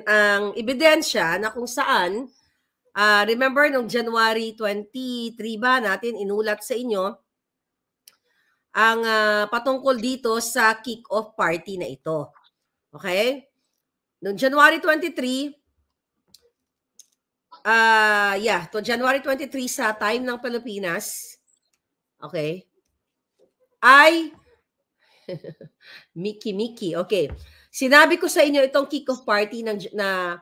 ang ebidensya na kung saan, remember nung January 23 ba natin inulat sa inyo ang patungkol dito sa kick-off party na ito. Okay? Noong January 23, January 23 sa time ng Pilipinas, okay, ay Mickey. Okay. Sinabi ko sa inyo itong kick-off party na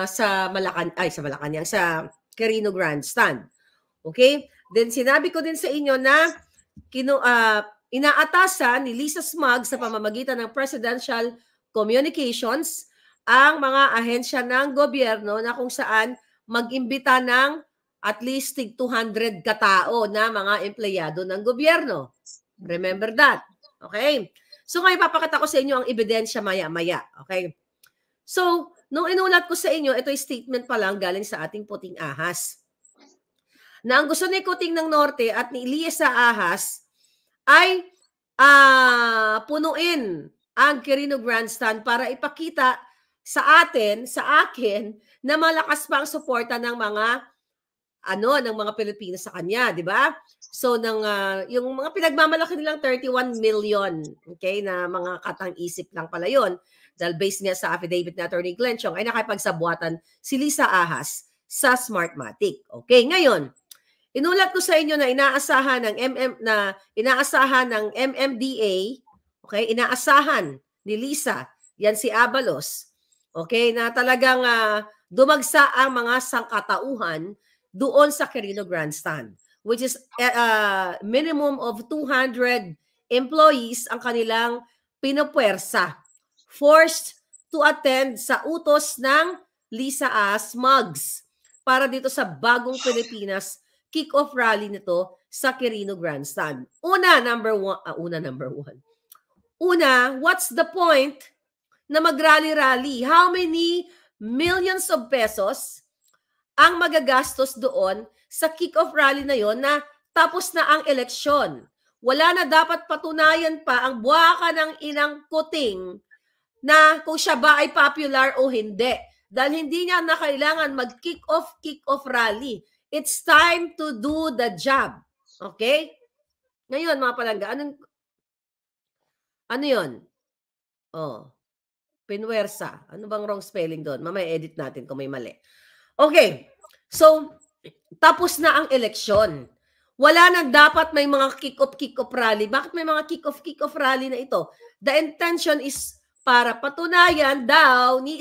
sa Malacanang, sa Quirino Grandstand. Okay? Then sinabi ko din sa inyo na inaatasan ni Lisa Smug sa pamamagitan ng Presidential Communications ang mga ahensya ng gobyerno na kung saan mag-imbita ng at least 200 katao na mga empleyado ng gobyerno. Remember that. Okay? So ngayon papakita ko sa inyo ang ebidensya maya-maya. Okay? So, nung inulat ko sa inyo, ito ay statement pa lang galing sa ating puting ahas. Na ang gusto ni Kuting ng Norte at ni Eliesa Ahas ay punuin ang Quirino Grandstand para ipakita sa akin, na malakas pa ang suporta ng mga Pilipino sa kanya, di ba? So yung mga pinagmamalaki nilang 31 million, okay, na mga katang-isip lang pala yon. Dahil based niya sa affidavit na Attorney Glenn Chong ay nakipagsabuatan si Lisa Ahas sa Smartmatic. Okay, ngayon, inulat ko sa inyo na inaasahan ng MMDA, okay, inaasahan ni Lisa, yan si Abalos, okay, na talagang dumagsa ang mga sangkatauhan doon sa Quirino Grandstand, which is minimum of 200 employees ang kanilang pinupwersa, forced to attend sa utos ng Lisa Smugs para dito sa Bagong Pilipinas kick-off rally nito sa Quirino Grandstand. Number one. What's the point na mag-rally-rally? How many millions of pesos ang magagastos doon sa kick-off rally na yon na tapos na ang eleksyon? Wala na dapat patunayan pa ang buwaka ng inang Kuting na kung siya ba ay popular o hindi. Dahil hindi niya na kailangan mag-kick-off rally. It's time to do the job. Okay? Ngayon, mga palangga, ano yun? Pinwersa. Ano bang wrong spelling doon? Mamaya edit natin kung may mali. Okay. So, tapos na ang eleksyon. Wala na dapat may mga kick-off rally. Bakit may mga kick-off rally na ito? The intention is para patunayan daw ni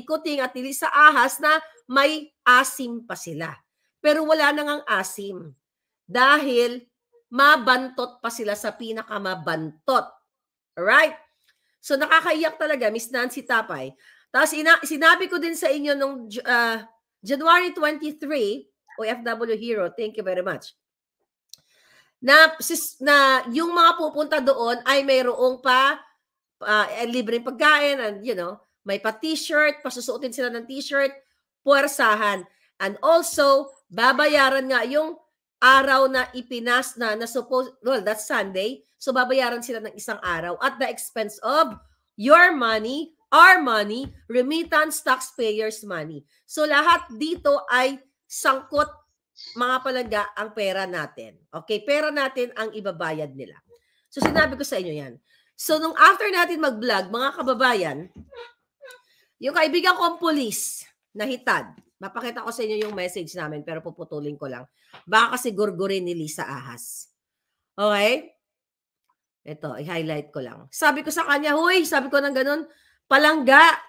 Kuting at ni Lisa Ahas na may asim pa sila. Pero wala na ngang asim. Dahil mabantot pa sila sa pinakamabantot. Alright? So nakakaiyak talaga, Miss Nancy Tapay. Tapos sinabi ko din sa inyo nung January 23, OFW Hero, thank you very much, na yung mga pupunta doon ay mayroong pa libreng pagkain and may pa t-shirt, pasusuotin sila ng t-shirt, puwersahan. And also, babayaran nga yung araw na ipinas na suppose, well, that's Sunday. So, babayaran sila ng isang araw at the expense of your money, our money, remittance, taxpayers' money. So, lahat dito ay sangkot, mga palangga, ang pera natin. Okay? Pera natin ang ibabayad nila. So, sinabi ko sa inyo yan. So, nung after natin mag-vlog, mga kababayan, yung kaibigan ko ang pulis na hitad, mapakita ko sa inyo yung message namin, pero puputulin ko lang. Baka kasi gurgurin ni Lisa Ahas. Okay? Ito, i-highlight ko lang. Sabi ko sa kanya, huy, sabi ko ng ganun, palangga.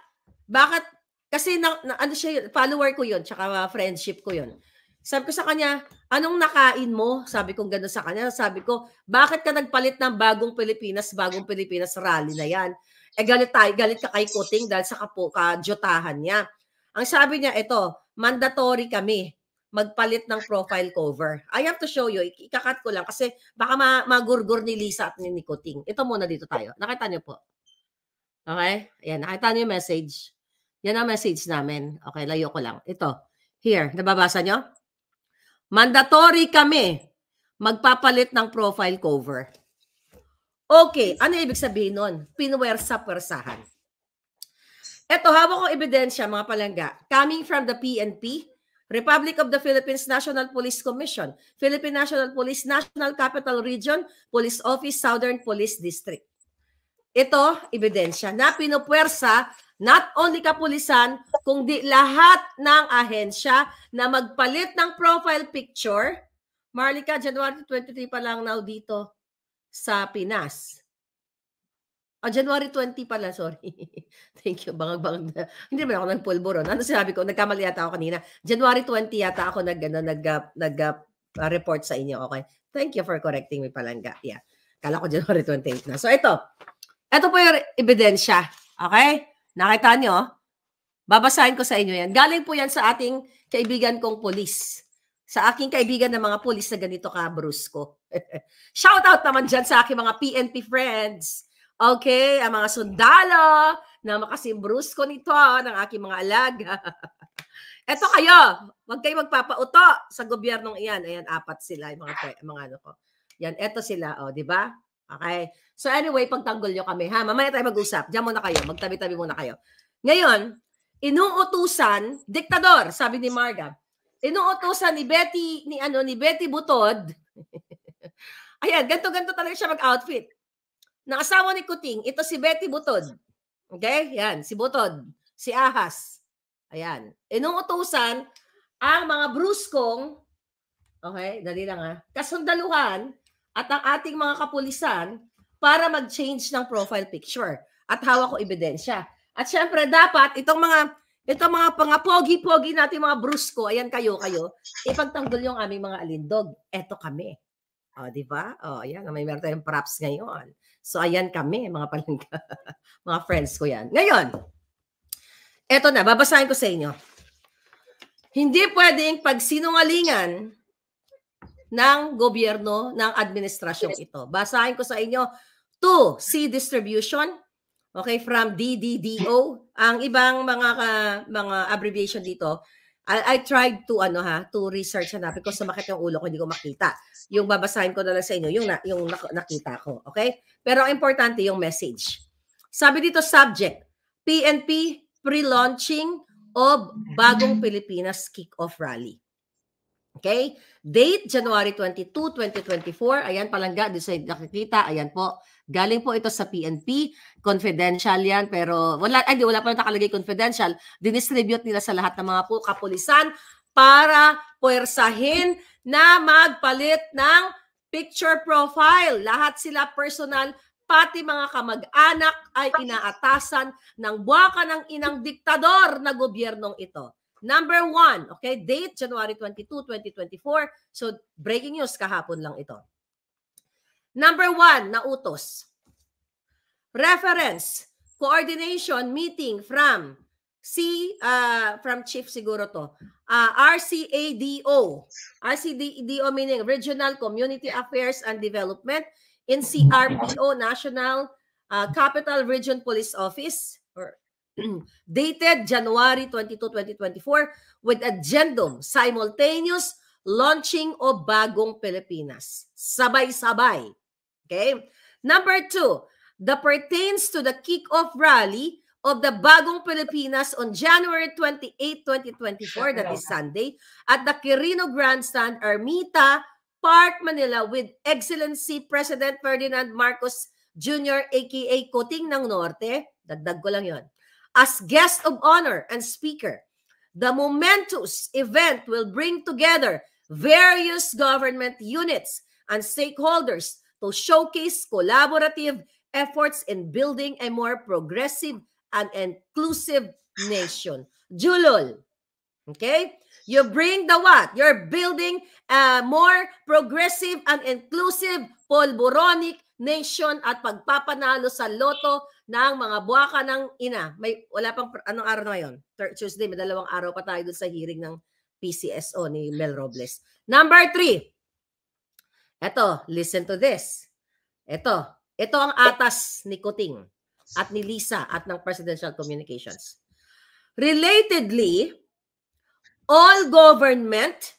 Bakit? Kasi ano siya, follower ko yun, tsaka friendship ko yun. Sabi ko sa kanya, anong nakain mo? Sabi ko gano'n sa kanya. Sabi ko, bakit ka nagpalit ng Bagong Pilipinas rally na yan? Galit ka kay Kuting dahil sa kajotahan niya. Ang sabi niya, ito, mandatory kami magpalit ng profile cover. I have to show you. Ikakat ko lang kasi baka magurgur ni Lisa at ni Kuting. Ito muna dito tayo. Nakita niyo po. Okay? Ayan, nakita niyo yung message. Yan ang message namin. Okay, layo ko lang. Ito. Here, nababasa niyo? Mandatory kami magpapalit ng profile cover. Okay, ano ibig sabihin nun? Pinwersa-pwersahan. Ito, hawak kong ebidensya, mga palangga, coming from the PNP, Republic of the Philippines National Police Commission, Philippine National Police, National Capital Region, Police Office, Southern Police District. Ito, ebidensya na pinupwersa not only kapulisan, kundi lahat ng ahensya na magpalit ng profile picture. Marlica, January 23 pa lang now dito sa Pinas. January 20 pala, sorry. Thank you. Bangag-bangag na. Hindi naman ako nagpulburon. Ano sinabi ko? Nagkamali yata ako kanina. January 20 yata ako nag-report sa inyo. Okay. Thank you for correcting me, Palangga. Yeah. Kala ko January 28 na. So, ito. Ito po yung ebidensya. Okay? Nakita nyo? Babasahin ko sa inyo yan. Galing po yan sa ating kaibigan kong polis. Sa aking kaibigan ng mga polis na ganito ka-brusko. Shout out naman dyan sa aking mga PNP friends. Okay, ang mga sundalo na makasimbrusko nito ng aking mga alaga. Eto kayo, huwag kayo magpapauto sa gobyernong iyan. Ayan, 4 sila, yung mga ano ko. Yan, eto sila, di ba? Okay. So anyway, pagtanggol nyo kami, ha? Mamaya tayo mag-usap. Diyan muna kayo, magtabi-tabi muna kayo. Ngayon, inuutusan, diktador, sabi ni Marga, inuutusan ni Betty Butod. Ayan, ganto-ganto talaga siya mag-outfit. Nakasawa ni Kuting, ito si Betty Butod. Okay? Yan, si Butod. Si Ahas. Ayan. Inuutusan ang mga bruskong, okay, dali lang ha, kasundaluhan at ang ating mga kapulisan para mag-change ng profile picture. At hawak ko ebidensya. At syempre, dapat itong mga pogi-pogi natin, mga brusko, ayan kayo, ipagtanggol yung aming mga alindog. Eto kami. Di ba? Ayan, may meron tayong props ngayon. So, ayan kami, mga palangga. Mga friends ko yan. Ngayon, eto na, babasahin ko sa inyo. Hindi pwedeng pagsinungalingan ng gobyerno ng administrasyong ito. Basahin ko sa inyo, 2C distribution, okay, from DDDO. Ang ibang mga abbreviation dito, I tried to research hanapin ko, sumakit yung ulo ko, hindi ko makita. Yung babasahin ko na lang sa inyo, yung nakita ko, okay? Pero ang importante yung message. Sabi dito, subject, PNP pre-launching of Bagong Pilipinas Kick-Off Rally. Okay? Date, January 22, 2024. Ayan, palangga, doon sa nakikita. Ayan po. Galing po ito sa PNP. Confidential yan, pero wala pa nakalagay confidential. Dinistribute nila sa lahat ng mga kapulisan para puwersahin na magpalit ng picture profile. Lahat sila personal, pati mga kamag-anak ay inaatasan ng buwaka ng inang diktador na gobyernong ito. Number 1, okay, date January 22, 2024. So, breaking news kahapon lang ito. Number 1, na utos. Reference, coordination meeting from Chief siguro to. RCADO. RCADO meaning Regional Community Affairs and Development in CRPO, National Capital Region Police Office, or dated January 22, 2024 with addendum simultaneous launching of Bagong Pilipinas. Sabay-sabay. Okay? Number 2, that pertains to the kick-off rally of the Bagong Pilipinas on January 28, 2024, that is Sunday, at the Quirino Grandstand, Ermita Park, Manila, with Excellency President Ferdinand Marcos Jr., aka Kuting ng Norte, dagdag ko lang yon, as guest of honor and speaker. The momentous event will bring together various government units and stakeholders to showcase collaborative efforts in building a more progressive and inclusive nation. Julol. Okay? You bring the what? You're building a more progressive and inclusive polboronic nation at pagpapanalo sa loto ng mga buwaka ng ina. Wala pang, anong araw na ngayon? Tuesday, may 2 araw pa tayo dun sa hearing ng PCSO ni Mel Robles. Number 3. Eto, listen to this. Ito ang atas ni Kuting at ni Lisa at ng Presidential Communications. Relatedly, all government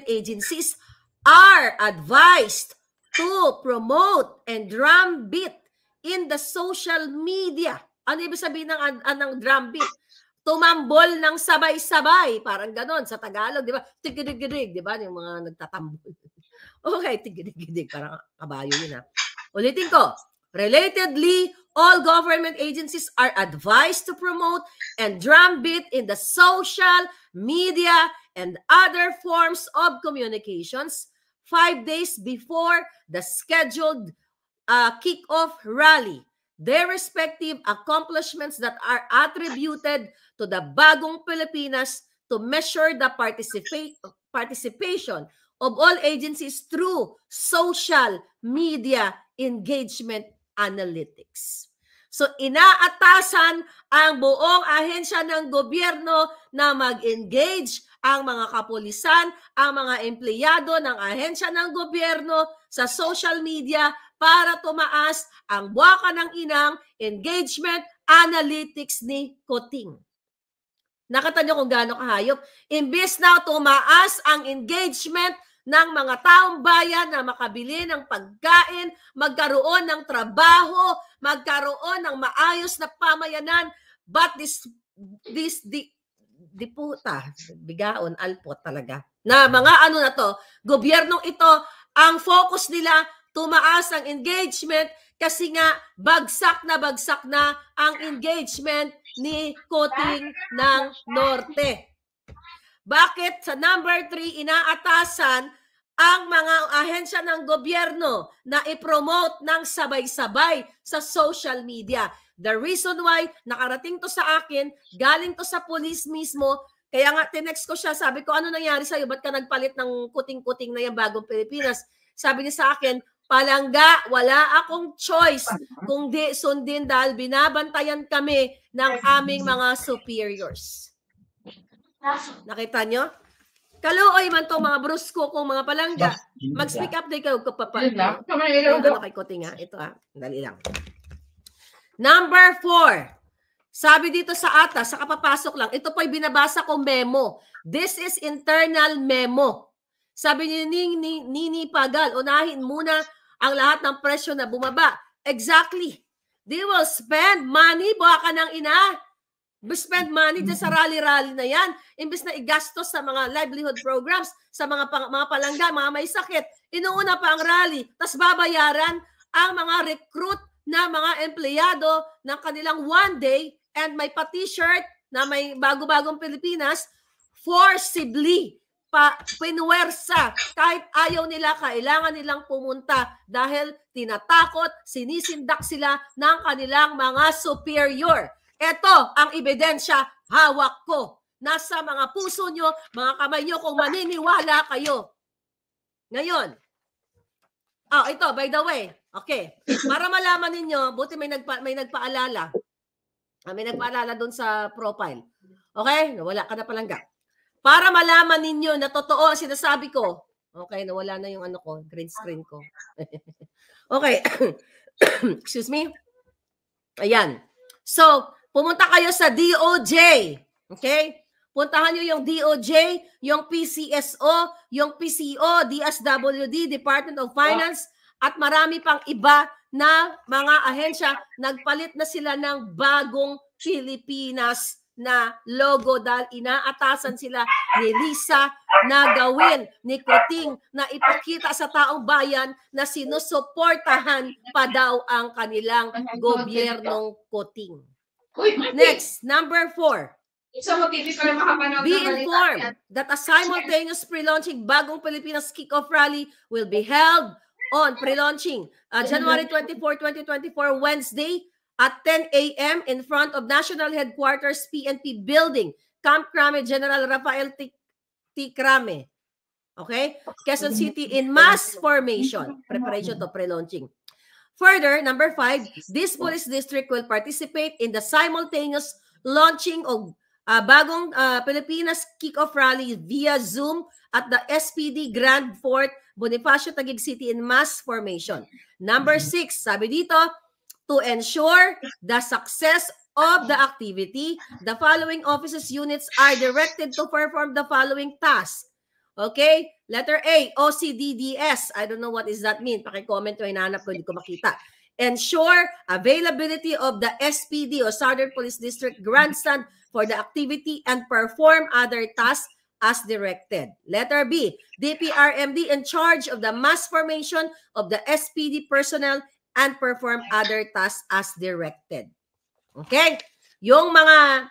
agencies are advised to promote and drumbeat in the social media Ano ibig sabihin ng drum beat? Tumambol ng sabay-sabay. Parang ganon sa Tagalog, di ba? Tigidig-gidig, di ba? Yung mga nagtatambol. Okay, tigidig-gidig. Parang kabayo yun, ha? Ulitin ko. Relatedly, all government agencies are advised to promote and drumbeat in the social, media, and other forms of communications 5 days before the scheduled kick-off rally. Their respective accomplishments that are attributed to the Bagong Pilipinas to measure the participation of all agencies through social media engagement analytics. So inaatasan ang buong ahensya ng gobyerno na mag-engage ang mga kapulisan, ang mga empleyado ng ahensya ng gobyerno sa social media para tumaas ang buwaka ng inang engagement analytics ni Kuting. Nakita niyo kung gaano kahayop? Imbis na tumaas ang engagement ng mga taong bayan na makabili ng pagkain, magkaroon ng trabaho, magkaroon ng maayos na pamayanan, but di puta, bigaon, alpot talaga. Na mga ano na to, gobyernong ito, ang focus nila, tumaas ang engagement kasi nga bagsak na ang engagement ni Kuting ng Norte. Bakit sa number 3 inaatasan ang mga ahensya ng gobyerno na i-promote ng sabay-sabay sa social media? The reason why nakarating to sa akin, galing to sa police mismo, kaya nga tinext ko siya, sabi ko, ano nangyari sa'yo? Ba't ka nagpalit ng kuting-kuting na yung Bagong Pilipinas? Sabi niya sa akin, palangga, wala akong choice kung di sundin dahil binabantayan kami ng aming mga superiors. Nakita nyo? Kaluoy man tong mga brusko kong mga palangga. Mag-speak up din kayo kapapal. Ito kay Kuting, ha? Ito, ha? Dali lang. Number 4. Sabi dito sa atas, sa kapapasok lang, ito po'y binabasa kong memo. This is internal memo. Sabi ni Nini Pagal, unahin muna ang lahat ng presyo na bumaba. Exactly. They will spend money, baka ng ina. Spend money dyan sa rally-rally na yan. Imbis na igastos sa mga livelihood programs, sa mga palangga, mga may sakit. Inuuna pa ang rally. Tapos babayaran ang mga recruit na mga empleyado ng kanilang one day and may pa-t-shirt na may bago-bagong Pilipinas, forcibly pinuwersa. Kahit ayaw nila, kailangan nilang pumunta dahil tinatakot, sinisindak sila ng kanilang mga superior. Ito ang ebidensya, hawak ko. Nasa mga puso nyo, mga kamay nyo kung maniniwala kayo. Ngayon, ito, by the way, okay, para malaman ninyo, buti may nagpaalala. May nagpaalala doon sa profile. Okay? Nawala ka na palangga. Para malaman ninyo na totoo ang sinasabi ko. Okay, nawala na yung ano ko, green screen ko. Okay. Excuse me. Ayan. So, pumunta kayo sa DOJ. Okay? Puntahan nyo yung DOJ, yung PCSO, yung PCO, DSWD, Department of Finance, at marami pang iba na mga ahensya. Nagpalit na sila ng Bagong Pilipinas na logo dahil inaatasan sila ni Lisa na gawin ni Kuting na ipakita sa taong bayan na sinusuportahan pa daw ang kanilang gobyernong Kuting. Next, number 4. Be informed that a simultaneous pre-launching Bagong Pilipinas Kick-Off Rally will be held on pre-launching January 24, 2024, Wednesday, at 10 a.m. in front of National Headquarters PNP Building, Camp Crame, General Rafael T. Crame. Okay? Quezon City in mass formation. Preparation to pre-launching. Further, number 5, this police district will participate in the simultaneous launching of Bagong Pilipinas Kick-Off Rally via Zoom at the SPD Grand Fort, Bonifacio, Taguig City in mass formation. Number 6, sabi dito, to ensure the success of the activity, the following offices units are directed to perform the following tasks. Okay? Letter A, OCDDS. I don't know what does that mean. Paki-comment ko, hinahanap ko, hindi ko makita. ensure availability of the SPD or Southern Police District grandstand for the activity and perform other tasks as directed. Letter B, DPRMD in charge of the mass formation of the SPD personnel and perform other tasks as directed. Okay? Yung mga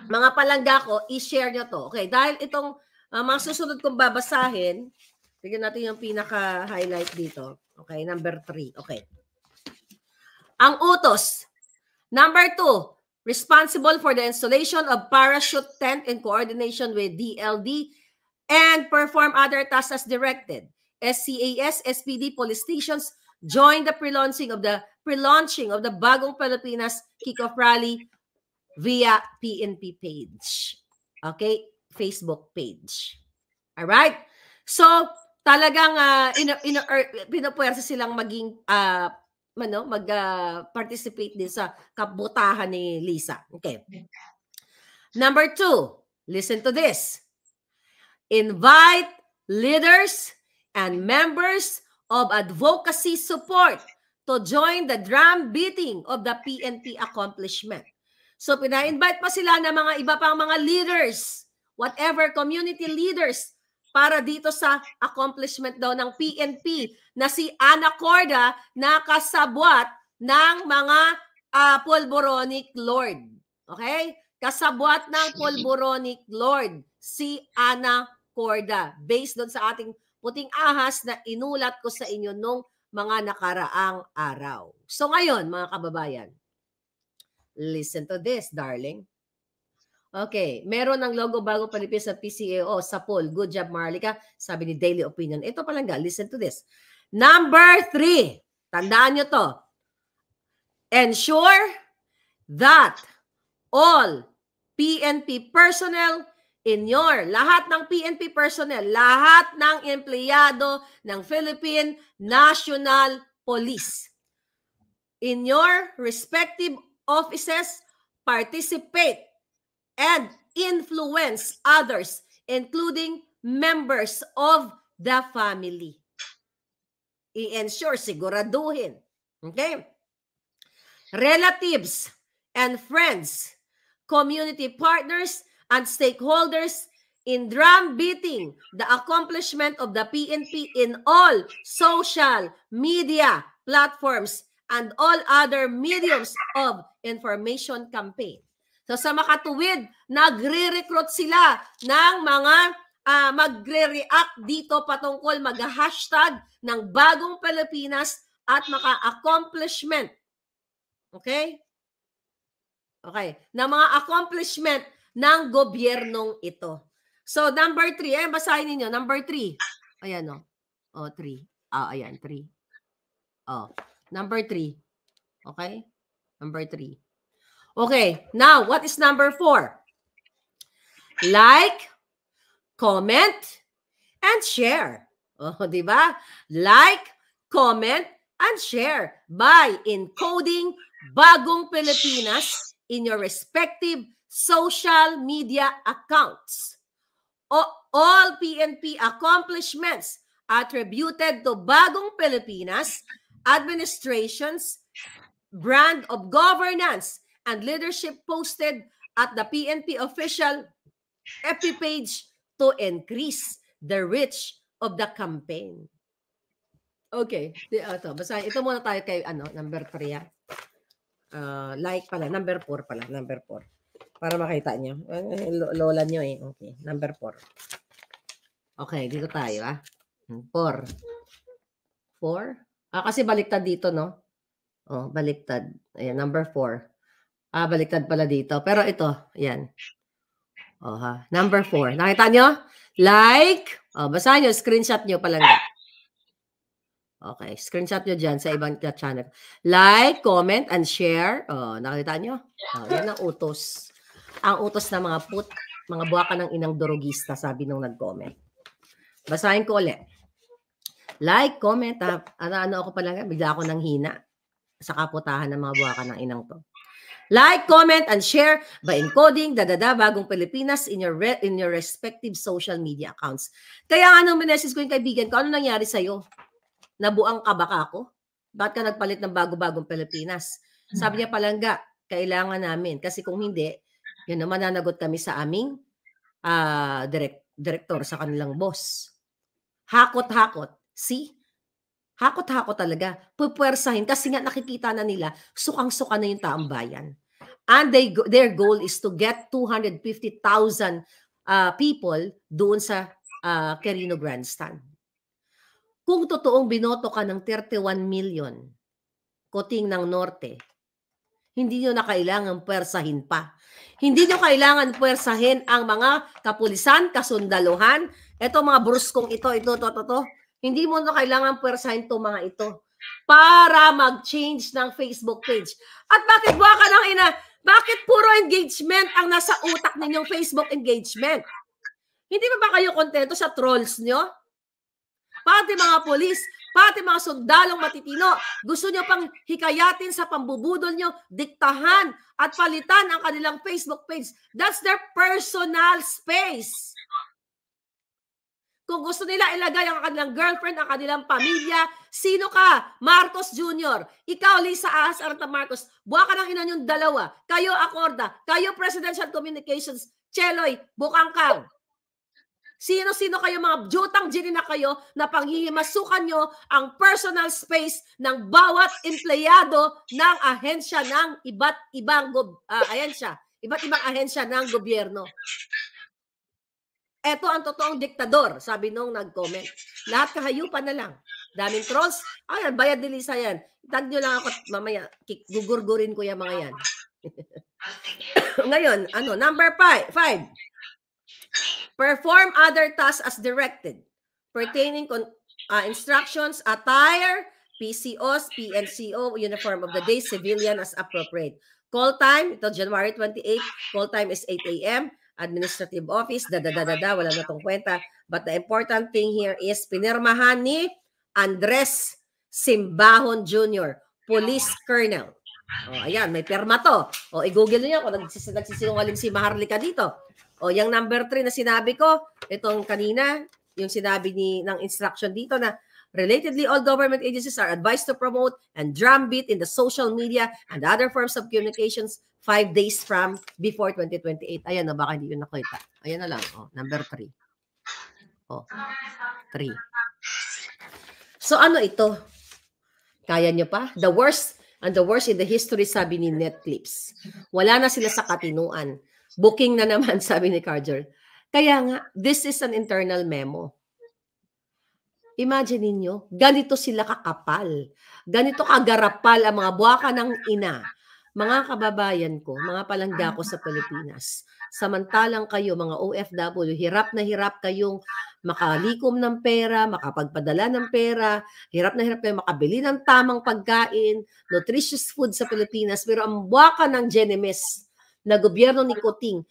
palangga ko, i-share nyo to. Okay, dahil itong mga susunod kong babasahin, tignan natin yung pinaka-highlight dito. Okay, number 3. Okay. Ang utos. Number 2, responsible for the installation of parachute tent in coordination with DLD and perform other tasks as directed. SCAS, SPD police stations join the pre-launching of the Bagong Pilipinas Kickoff Rally via PNP page. Okay? Facebook page. Alright? So, talagang pinapwersa silang maging mag-participate din sa kabutahan ni Lisa. Okay. Number 2, listen to this. Invite leaders and members of advocacy support to join the drum beating of the PNP accomplishment. So, pina-invite pa sila ng mga iba pang mga leaders, whatever, community leaders, para dito sa accomplishment daw ng PNP na si Ana Corda na kasabwat ng mga Polboronic Lord. Okay? Kasabwat ng Polboronic Lord, si Ana Corda. Based doon sa ating puting ahas na inulat ko sa inyo nung mga nakaraang araw. So ngayon, mga kababayan, listen to this, darling. Okay, meron ng logo Bagong Pilipinas sa PCAO sa poll. Good job, Marlica. Sabi ni Daily Opinion. Ito palangga, listen to this. Number 3, tandaan nyo to. Ensure that all PNP personnel lahat ng PNP personnel, lahat ng empleyado ng Philippine National Police in your respective offices participate and influence others, including members of the family. I-ensure, siguraduhin. Okay? Relatives and friends, community partners, and stakeholders in drum beating the accomplishment of the PNP in all social media platforms and all other mediums of information campaign. So sa makatuwid, nagre-recruit sila ng mga magre-react dito patungkol mag-hashtag ng Bagong Pilipinas at maka-accomplishment. Okay? Okay. Na mga accomplishment ng gobyernong ito. So number 3, basahin niyo number 3. Ayan o. 3. Ayan, 3. Number 3. Okay? Number 3. Okay, now, what is number 4? Like, comment, and share. Di ba? Like, comment, and share by encoding Bagong Pilipinas in your respective social media accounts. All PNP accomplishments attributed to Bagong Pilipinas, administration's brand of governance, and leadership posted at the PNP official FB page to increase the reach of the campaign. Okay. Basahin. Ito muna tayo kay number 3. Like pala. Number 4 pala. Number 4. Para makita nyo. Lola nyo eh. Okay. Number 4. Okay. Dito tayo 4. 4? Kasi baliktad dito, no? Baliktad. Ayan, number 4. Baliktad pala dito. Pero ito, ayan. Number 4. Nakita nyo? Like. Basahin nyo, screenshot nyo pala. Okay, screenshot nyo dyan sa ibang channel. Like, comment, and share. Nakita nyo? Yan ang utos. Ang utos ng mga buwaka ng inang durugista, sabi nung nag-comment. Basahin ko ulit. Like, comment. Ano ako pala, bigla ako nang hina sa kaputahan ng mga buwaka ng inang to. Like, comment, and share by encoding Bagong Pilipinas in your respective social media accounts. Kaya nga nung minesis ko yung kaibigan ko, ano nangyari sa'yo? Nabuang ka ba ako? Bakit ka nagpalit ng bago-bagong Pilipinas? Sabi niya, Palangga, kailangan namin. Kasi kung hindi, yun naman mananagot kami sa aming direktor, sa kanilang boss. Hakot-hakot. See? Hakot-hakot talaga. Pupwersahin kasi nga nakikita na nila, sukang-suka na yung taong bayan. And their goal is to get 250,000 people doon sa Quirino Grandstand. Kung totoong binoto ka ng 31 million, Kuting ng Norte, hindi nyo na kailangan pwersahin pa. Hindi nyo kailangan pwersahin ang mga kapulisan, kasundaluhan, eto mga bruskong ito. Hindi mo na kailangan pwersahin itong mga ito para mag-change ng Facebook page. At bakit buwaka ng ina? Bakit puro engagement ang nasa utak ninyong Facebook engagement? Hindi ba kayo kontento sa trolls nyo? Pati mga polis, pati mga sundalong matitino, gusto nyo pang hikayatin sa pambubudol nyo, diktahan at palitan ang kanilang Facebook page. That's their personal space. Kung gusto nila ilagay ang kanilang girlfriend, ang kanilang pamilya, sino ka? Marcos Jr. Ikaw, Lisa Ahas Aranta Marcos. Buwa ka ng ina niyong dalawa. Kayo, Acorda. Kayo, Presidential Communications. Cheloy, Bukangkang. Sino-sino kayo, mga jutang gini na kayo na panghihimasukan nyo ang personal space ng bawat empleyado ng ahensya ng iba't ibang ahensya ng gobyerno. Ito ang totoong diktador, sabi nung nag-comment. Lahat kahayupan na lang. Daming trolls. Ayan, bayad ni Lisa yan. Tag nyo lang ako mamaya. Gugurgurin ko yung mga yan. Ngayon, number 5. Perform other tasks as directed, pertaining instructions, attire, PCOs, PNCO, uniform of the day, civilian as appropriate. Call time, ito January 28, call time is 8 a.m., administrative office, wala na tong kwenta. But the important thing here is pinirmahan ni Andres Simbahon Jr., Police Colonel. Ayan, may perma to. I-google niyo kung nagsisinungaling si Maharlika dito. Yung number 3 na sinabi ko, itong kanina, yung sinabi ng instruction dito na relatedly, all government agencies are advised to promote and drumbeat in the social media and other forms of communications 5 days from before 2028. Ayan na, baka hindi yun nakita. Ayan na lang. Number 3. 3. So ano ito? Kaya nyo pa? The worst in the history, sabi ni Netflix. Wala na sila sa katinuan. Booking na naman, sabi ni Carter. Kaya nga, this is an internal memo. Imagine niyo, ganito sila kakapal. Ganito kagarapal ang mga buwaka ng ina. Mga kababayan ko, mga palangga ko sa Pilipinas. Samantalang kayo, mga OFW, hirap na hirap kayong makalikom ng pera, makapagpadala ng pera, hirap na hirap kayong makabili ng tamang pagkain, nutritious food sa Pilipinas. Pero ang buwaka ng Genemes na gobyerno ni Kuting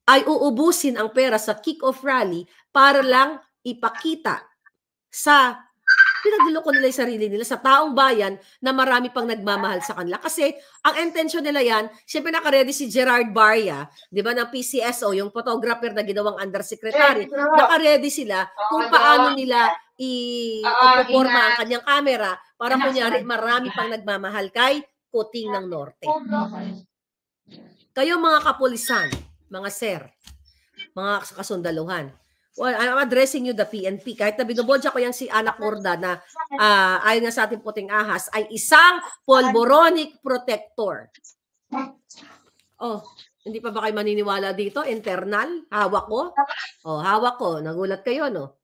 ay uubusin ang pera sa kick-off rally para lang ipakita sa pinagluloko nila yung sarili nila sa taong bayan na marami pang nagmamahal sa kanila. Kasi ang intention nila yan, siyempre nakaredy si Gerard Barria, di ba, ng PCSO, yung photographer na ginawang undersecretary, nakaredy sila kung paano nila ipoporma ang kanyang camera para kunyari marami pang nagmamahal kay Kuting ng Norte. Kayo mga kapulisan, mga sir, mga kasundaluhan, well, I'm addressing you the PNP. Kahit na binubodya ko yung si Ana Corda na ayon nga sa ating puting ahas, ay isang polboronic protector. Hindi pa ba kayo maniniwala dito? Internal? Hawak ko? Hawak ko. Nagulat kayo, no?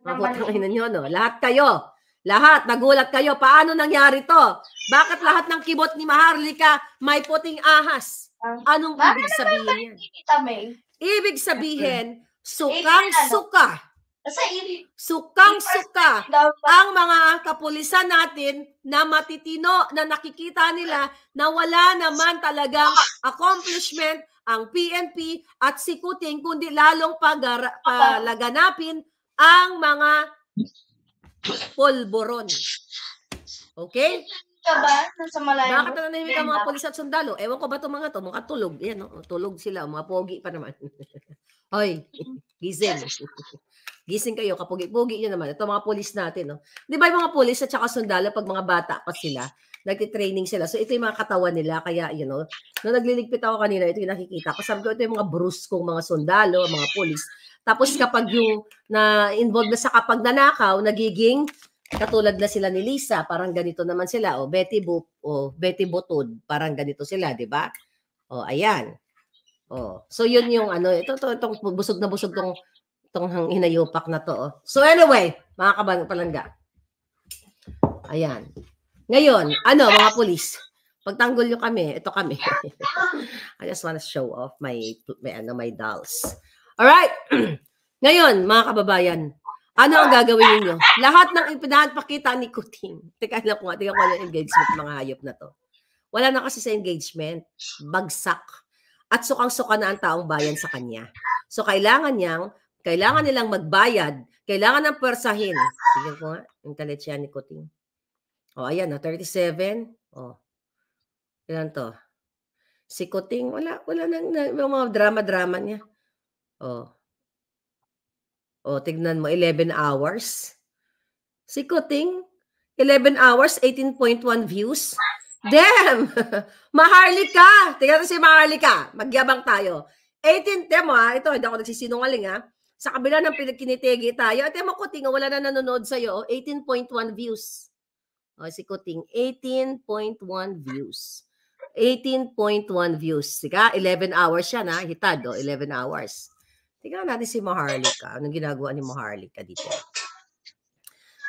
Mabutang ina nyo, no? Lahat kayo. Lahat, nagulat kayo. Paano nangyari to? Bakit lahat ng kibot ni Maharlika may puting ahas? Anong ibig sabihin yan? Ibig sabihin, sukang-suka. Sukang-suka ang mga kapulisan natin na matitino na nakikita nila na wala naman talagang accomplishment ang PNP at si Kuting, kundi lalong palaganapin ang mga polboron. Okay? ka ba? Nasa malayo. Bakit nananahimik ang mga pulis at sundalo? Ewan ko ba itong mga to? Mukhang tulog. Yan, no? Tulog sila. Mga pogi pa naman. Hoy, gising. Gising kayo, kapugi-pugi nyo naman. Ito mga pulis natin, no? Di ba yung mga pulis at saka sundalo, pag mga bata pa sila, nagtitraining sila. So, ito yung mga katawan nila. Kaya, you know, nung nagliligpit ako kanina, ito yung nakikita ko. Sabi ko, ito yung mga bruskong mga sundalo, mga pulis. Tapos kapag yung na-involved na sa kapag nanakaw, nagiging katulad na sila ni Lisa, parang ganito naman sila. O Betty Boop, o Betty Butod, parang ganito sila, di ba? O, ayan. O, so yun yung ano, itong busog na busog tong hinayupak na to. Oh. So anyway, mga palangga. Ayan. Ngayon, ano, mga pulis, pagtanggol nyo kami, ito kami. I just wanna show off my dolls. Alright. Ngayon, mga kababayan, ano ang gagawin niyo? Lahat ng ipinapakita ni Kuting. Teka lang ko nga, tingnan ko yung engagement mga hayop na to. Wala na kasi sa engagement. Bagsak. At sukang-suka na ang taong bayan sa kanya. So, kailangan nilang magbayad. Kailangan ng pwersahin. Tingnan ko nga, yung taletsya ni Kuting. O, ayan, 37. O, ilan to? Si Kuting, wala nang mga drama-drama niya. O, tignan mo, 11 hours. Si Kuting, 11 hours, 18.1 views. Damn! Maharlika! Tignan mo si Maharlika. Magyabang tayo. 18, temo ha, ito, hindi ako nagsisinungaling ha. Sa kabila ng pinagkinitigi tayo, at mo Kuting, wala na nanonood sa'yo, 18.1 views. O, si Kuting, 18.1 views. 18.1 views. Sika, 11 hours siya na, hitad, 11 hours. Tingnan natin si Maharlika. Anong ginagawa ni Maharlika dito?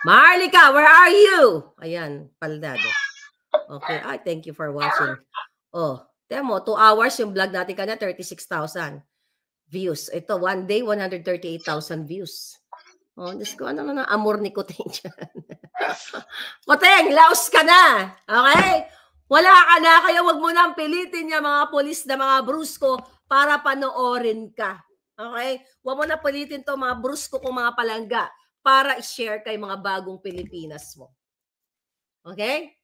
Maharlika, where are you? Ayan, paldado. Okay, thank you for watching. Oh, temo, 2 hours yung vlog natin kanya, 36,000 views. Ito, one day, 138,000 views. Oh, Diyos ko, ano na amor ni Kuting dyan? Kuting, laos ka na! Okay? Wala ka na, kaya wag mo nang pilitin niya mga polis na mga brusko para panoorin ka. Okay? Huwag mo na palitin to mga brusko kong mga palangga para i-share kay mga bagong Pilipinas mo. Okay?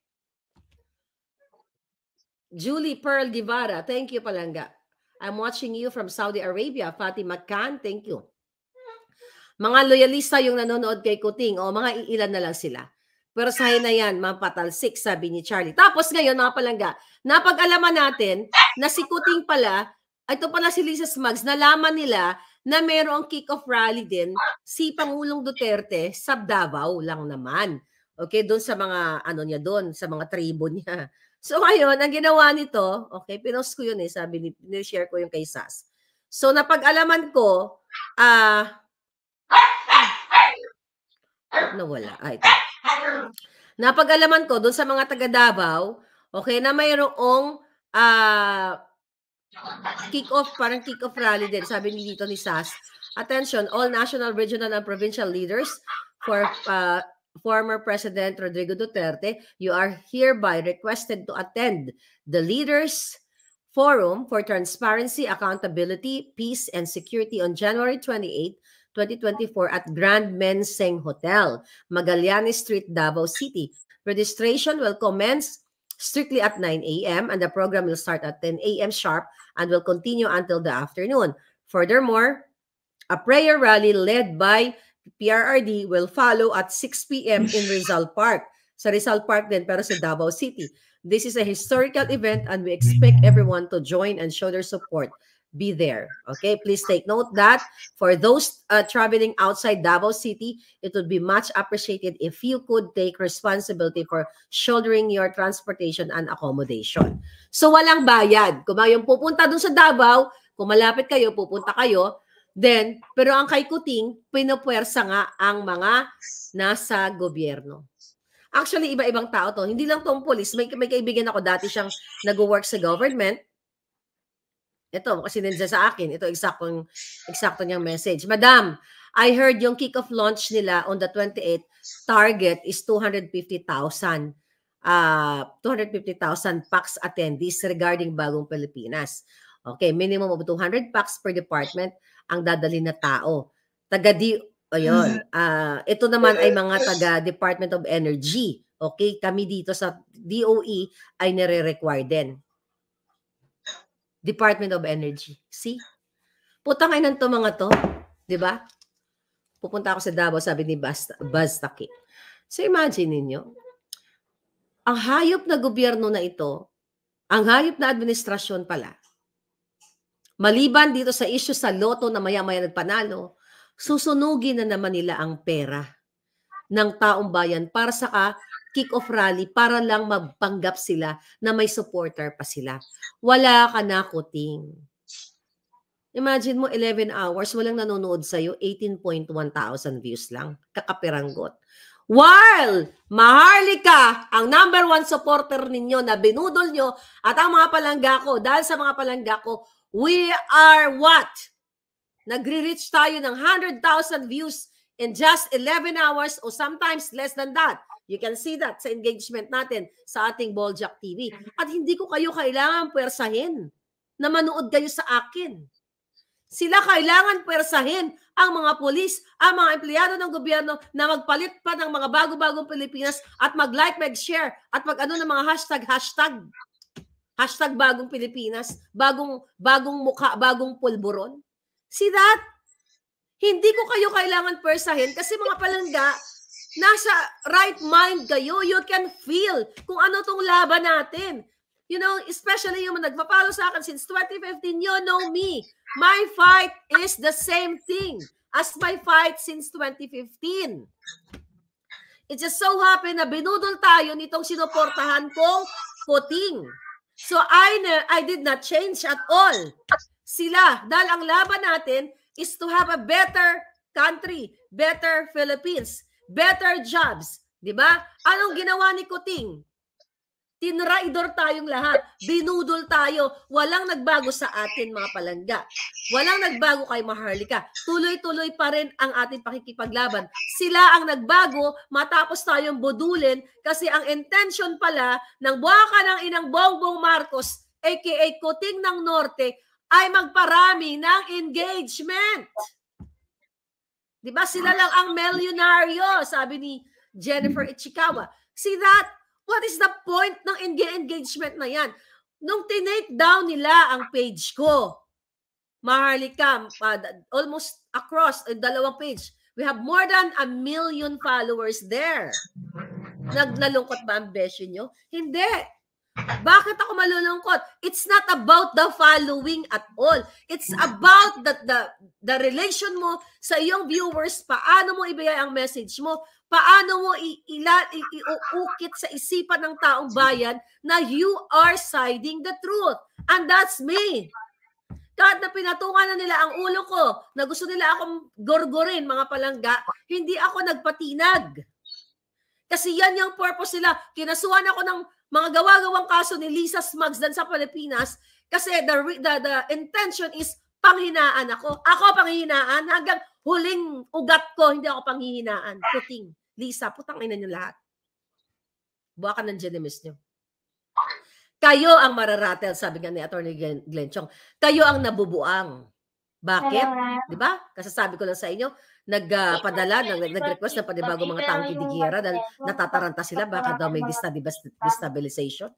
Julie Pearl Divara, thank you palangga. I'm watching you from Saudi Arabia. Fatima Khan, thank you. Mga loyalista yung nanonood kay Kuting, o mga iilan na lang sila. Pero sahin na yan, mapatalsik, sabi ni Charlie. Tapos ngayon, mga palangga, napag-alaman natin na si Kuting pala, ito pala si Lisa Smugs, nalaman nila na mayroong kick-off rally din si Pangulong Duterte sa Davao lang naman. Okay, doon sa mga, ano niya doon, sa mga tribo niya. So ngayon, ang ginawa nito, okay, pinost ko yun sabi ni, share ko yung kay Sas. So napag-alaman ko, nawala. Ito. Napag-alaman ko doon sa mga taga Davao, okay, na mayroong kick-off, parang kick-off rally din. Sabi ni dito ni Sas, attention, all national, regional, and provincial leaders for former President Rodrigo Duterte, you are hereby requested to attend the Leaders Forum for Transparency, Accountability, Peace, and Security on January 28, 2024 at Grand Menseng Hotel, Magallanes Street, Davao City. Registration will commence strictly at 9 a.m. and the program will start at 10 a.m. sharp and will continue until the afternoon. Furthermore, a prayer rally led by PRRD will follow at 6 p.m. in Rizal Park. Sa Rizal Park din, pero sa Davao City. This is a historical event and we expect everyone to join and show their support. Be there. Okay, please take note that for those traveling outside Davao City, it would be much appreciated if you could take responsibility for shouldering your transportation and accommodation. So walang bayad. Kung yung pupunta dun sa Davao, kung malapit kayo, pupunta kayo, then, pero ang kay Kuting, pinupwersa nga ang mga nasa gobyerno. Actually, iba-ibang tao to. Hindi lang tong police. May kaibigan ako, dati siyang nag-work sa government. Ito, kasi ninja sa akin. Ito, eksakto niyang message. Madam, I heard yung kick-off launch nila on the 28th, target is 250,000. 250,000 PAX attendees regarding Bagong Pilipinas. Okay, minimum of 200 PAX per department ang dadalhin na tao. Ito naman ay mga taga Department of Energy. Okay, kami dito sa DOE ay nire-require din. Department of Energy. See? Putang ina to mga to. 'Di ba? Pupunta ako sa Davao, sabi ni Buzz Taki. So imagine ninyo, ang hayop na gobyerno na ito, ang hayop na administrasyon pala, maliban dito sa issue sa loto na maya-maya nagpanalo, susunugin na naman nila ang pera ng taong bayan para sa kick-off rally para lang magpanggap sila na may supporter pa sila. Wala ka na, Kuting. Imagine mo, 11 hours, walang nanonood sa'yo, 18,100 views lang. Kakapiranggot. While Maharlika, ang #1 supporter ninyo na binudol nyo, at ang mga palangga ko, dahil sa mga palangga ko, we are what? Nagre-reach tayo ng 100,000 views in just 11 hours or sometimes less than that. You can see that sa engagement natin sa ating Boljak TV. At hindi ko kayo kailangan puwersahin na manood kayo sa akin. Sila kailangan puwersahin ang mga pulis, ang mga empleyado ng gobyerno na magpalit pa ng mga bago-bagong Pilipinas at mag-like, mag-share at mag-ano ng mga hashtag. Hashtag bagong Pilipinas, bagong mukha, bagong pulburon. See that? Hindi ko kayo kailangan puwersahin kasi mga palangga, nasa right mind kayo. You can feel kung ano tong laban natin. You know, especially yung nagpa-follow sa akin since 2015, you know me. My fight is the same thing as my fight since 2015. It just so happened na binudol tayo nitong sinuportahan kong Kuting. So I did not change at all. Sila, dahil ang laban natin is to have a better country, better Philippines, better jobs. Diba? Anong ginawa ni Kuting? Tinraidor tayong lahat. Binudol tayo. Walang nagbago sa atin, mga palangga. Walang nagbago kay Maharlika. Tuloy-tuloy pa rin ang ating pakikipaglaban. Sila ang nagbago matapos tayong budulin kasi ang intention pala ng buwaka ng inang Bongbong Marcos, aka Kuting ng Norte, ay magparami ng engagement. Diba? Sila lang ang milyonaryo, sabi ni Jennifer Ichikawa. See that? What is the point ng engagement na yan? Nung tinake down nila ang page ko, Maharlika, almost across, 2 page, we have more than 1 million followers there. Naglalungkot ba ang besyo nyo? Hindi. Bakit ako malulungkot? It's not about the following at all. It's about the relation mo sa iyong viewers, paano mo ibigay ang message mo, paano mo iukit sa isipan ng taong bayan na you are siding the truth. And that's me. Kahit na pinatungan na nila ang ulo ko, na gusto nila akong gorgorin, mga palangga, hindi ako nagpatinag. Kasi yan yung purpose nila. Kinasuhan ako ng mga gawa-gawang kaso ni Lisa Smugs dan sa Pilipinas kasi the intention is panghinaan ako. Ako panghihinaan hanggang huling ugat ko, hindi ako panghihinaan. Kuting. Lisa, putang ina nyo lahat. Buwa ka ng genemis nyo. Kayo ang mararatel, sabi nga ni Atty. Glenn Chong. Kayo ang nabubuang. Bakit? Di ba? Kasasabi ko lang sa inyo, nag-request ng panibago mga tangki di Guerra dahil natataranta sila, baka daw may destabilization.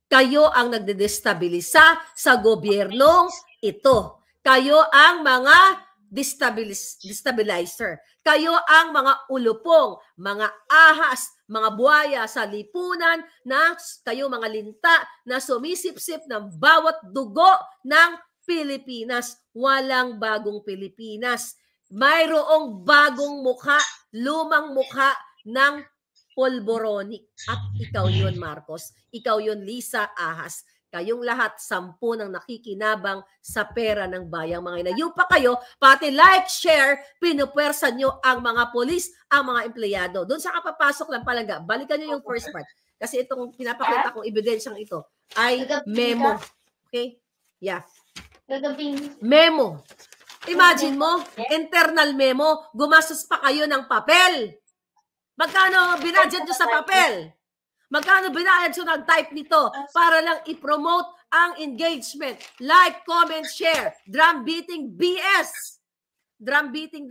Kayo ang nagde-destabilisa sa gobyernong ito. Kayo ang mga destabilizer. Kayo ang mga ulupong, mga ahas, mga buhaya sa lipunan na kayo mga linta na sumisip-sip ng bawat dugo ng Pilipinas. Walang bagong Pilipinas. Mayroong bagong mukha, lumang mukha ng polboronic. At ikaw yun, Marcos. Ikaw yun, Lisa Ahas. Kayong lahat, 10 ng nakikinabang sa pera ng bayang mga inayupa kayo, pati like, share, pinupwersa nyo ang mga polis, ang mga empleyado. Doon sa kapapasok lang palangga, balikan nyo yung first part. Kasi itong pinapakita kong ebidensyang ito ay memo. Okay? Yeah. Memo. Imagine mo, internal memo, gumastos pa kayo ng papel. Magkano binadget nyo sa papel? Magkano binayad nyo ng type nito para lang i-promote ang engagement? Like, comment, share. Drum beating, BS. Drum beating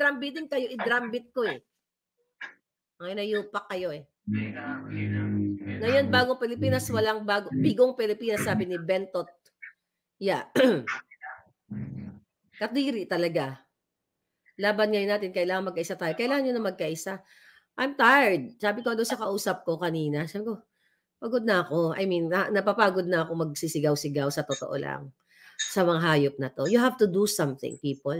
kayo, i-drum beat ko eh. Ngayon na yupak kayo eh. Ngayon, bagong Pilipinas, walang bigong Pilipinas, sabi ni Bentot. Yeah. Kadiri talaga. Laban ngayon natin, kailangan magkaisa tayo. Kailangan nyo na magkaisa. I'm tired. Sabi ko doon sa kausap ko kanina, sabi ko, pagod na ako. I mean, napapagod na ako magsisigaw-sigaw sa totoo lang. Sa mga hayop na to. You have to do something, people.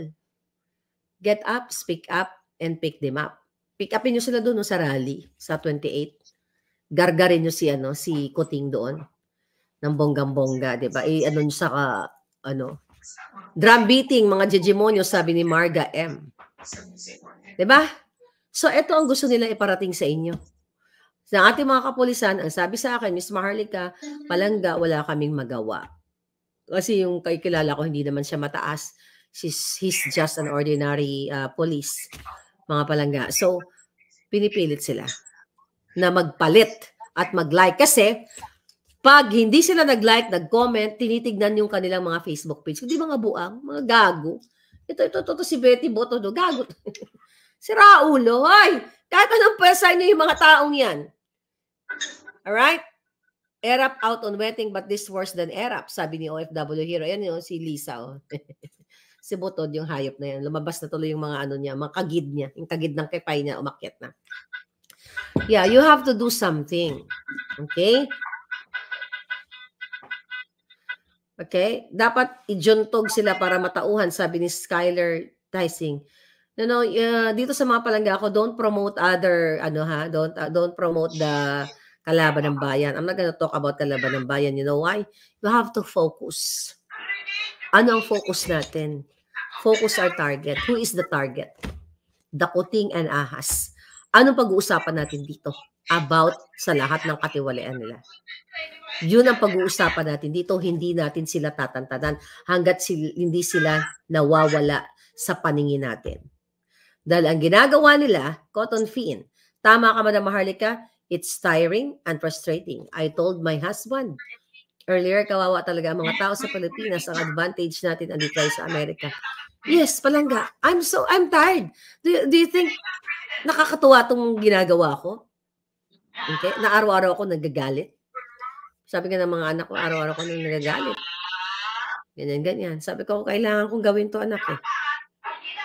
Get up, speak up, and pick them up. Pick upin nyo sila doon sa rally, sa 28. Gargarin nyo si Kuting doon. Ng bonggang-bongga, di ba? Ano nyo sa, drum beating, mga jejemonyo, sabi ni Marga M. Di ba? So, ito ang gusto nila iparating sa inyo. Sa ating mga kapulisan, ang sabi sa akin, Miss Maharlika, Palangga, wala kaming magawa. Kasi yung kilala ko, hindi naman siya mataas. He's just an ordinary police, mga Palangga. So, pinipilit sila na magpalit at mag-like. Kasi, pag hindi sila nag-like, nag-comment, tinitignan yung kanilang mga Facebook page. Hindi mga buang, mga gago. Ito, si Betty Boto, gago. Si Raulo, ay, kahit anong pwesa niyo yung mga taong yan. Alright? Erap out on wetting, but this worse than Erap, sabi ni OFW Hero. Yan yung si Lisa. Oh. Si Butod, yung hayop na yan. Lumabas na tuloy yung mga niya, mga kagid niya. Yung kagid ng kepay niya, umakyat na. Yeah, you have to do something. Okay? Okay? Dapat ijuntog sila para matauhan, sabi ni Skyler Tysing. Dito sa mga Palangga ako, don't promote other, don't promote the kalaban ng bayan. I'm not gonna talk about kalaban ng bayan. You know why? You have to focus. Ano ang focus natin? Focus our target. Who is the target? The Kuting and Ahas. Anong pag-uusapan natin dito? About sa lahat ng katiwalian nila. Yun ang pag-uusapan natin dito. Hindi natin sila tatantanan hanggat hindi sila nawawala sa paningin natin. Dahil ang ginagawa nila, cotton fiend. Tama ka, Madam Maharlika, it's tiring and frustrating. I told my husband earlier, kawawa talaga ang mga tao sa Pilipinas. Ang advantage natin andito tayo sa Amerika. Yes, Palangga. I'm tired. Do you think nakakatuwa itong ginagawa ko? Okay? Na araw-araw ako nagagalit. Sabi nga ng mga anak ko, araw-araw ako nagagalit. Ganyan. Sabi ko, kailangan kong gawin to, anak eh.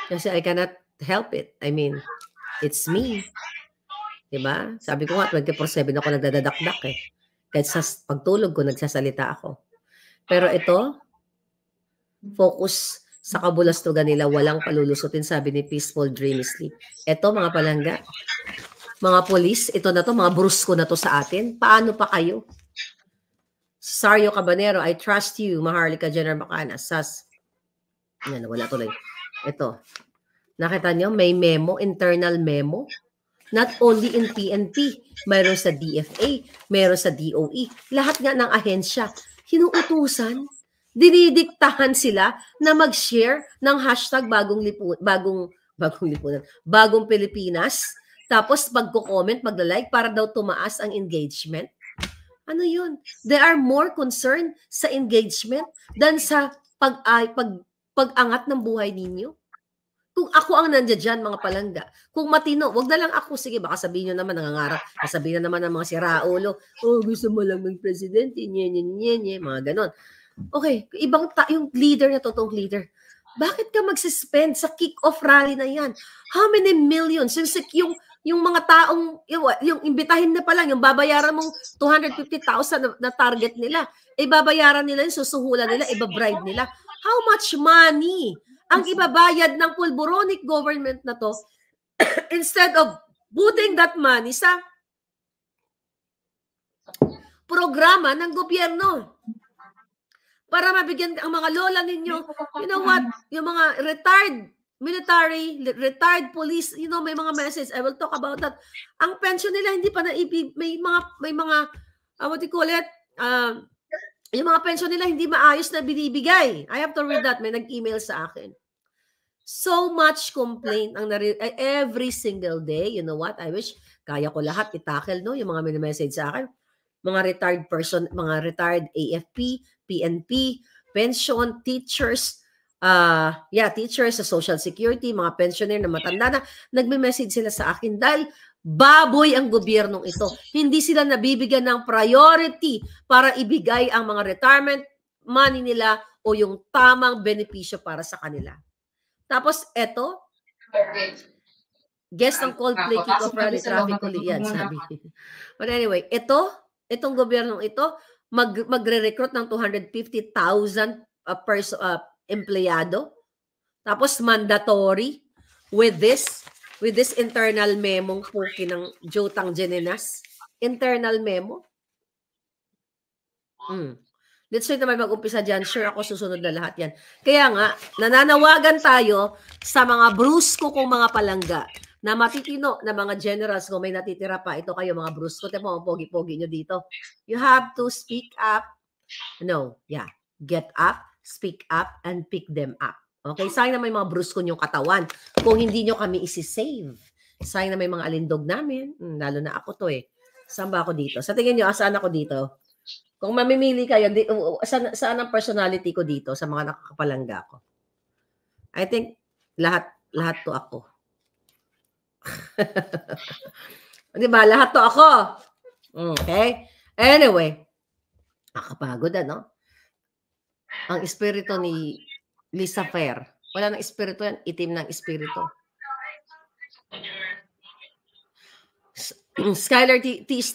Kasi I cannot help it. I mean, it's me. Diba? Sabi ko nga, 24/7 ako nagdadadakdak eh. Kahit sa pagtulog ko, nagsasalita ako. Pero ito, focus sa kabulastugan nila, walang palulusutin, sabi ni Peaceful Dreamy Sleep. Ito, mga Palangga, mga polis, ito na to, mga brusko na to sa atin. Paano pa kayo? Sario Cabanero, I trust you, Maharlika General Bacana. Sas. Yan, wala tuloy. Ito. Nakita nyo, may memo, internal memo. Not only in PNP, mayroon sa DFA, mayroon sa DOE. Lahat nga ng ahensya, hinuutusan, dinidiktahan sila na mag-share ng hashtag bagong Pilipinas. Tapos pagko-comment, magla-like para daw tumaas ang engagement. Ano yun? They are more concerned sa engagement than sa pag-angat ng buhay ninyo. Kung ako ang nandiyan dyan, mga Palangga, kung matino, wag na lang ako, sige, baka sabihin nyo naman, nangangarap, sabihin na naman ng mga si Raulo, gusto mo lang mag-presidente, nye, mga ganon. Okay, yung leader na totoong leader, bakit ka magsuspend sa kick-off rally na yan? How many millions? Yung mga taong, yung imbitahin na pa lang, yung babayaran mong 250,000 na target nila, babayaran nila, yung susuhulan nila, ibabribe nila. How much money ang ibabayad ng pulboronic government na to instead of putting that money sa programa ng gobyerno para mabigyan ang mga lola ninyo, you know what, yung mga retired military, retired police, you know, may mga message, I will talk about that. Ang pension nila hindi pa may mga what do you call it, yung mga pension nila hindi maayos na binibigay. I have to read that. May nag-email sa akin. So much complaint ang every single day. You know what? I wish kaya ko lahat i-tackle, no? Yung mga message sa akin. Mga retired person, mga retired AFP, PNP, pension, teachers, teachers sa Social Security, mga pensioner na matanda na, nagme-message sila sa akin dahil Baboy ang gobyernong ito. Hindi sila nabibigyan ng priority para ibigay ang mga retirement money nila o yung tamang benepisyo para sa kanila. Tapos eto, guest ng Coldplay kick-off rally, traffic ulit yan, sabi. But anyway, itong gobyernong ito, magre-recruit ng 250,000 empleyado. Tapos mandatory with this internal memo puki ng Jotang Genenas. Internal memo. Let's say naman mag-umpisa dyan. Sure ako susunod na lahat yan. Kaya nga, nananawagan tayo sa mga brusko kong mga palangga na matitino na mga generals kung may natitira pa. Ito kayo mga brusko. Ito mga pogi-pogi nyo dito. You have to speak up. No, yeah. Get up, speak up, and pick them up. Okay? Sayang na may mga brusko nyong katawan. Kung hindi nyo kami isi-save. Sayang na may mga alindog namin. Lalo na ako to eh. Saan ba ako dito? Sa tingin nyo, saan ako dito? Kung mamimili kayo, saan ang personality ko dito sa mga nakakapalangga ko? I think lahat to ako. Di ba? Lahat to ako. Okay? Anyway, nakapagod ano? Ang espiritu ni Lisa Fair. Wala nang espiritu yan. Itim ng espiritu. Skylar Tickling.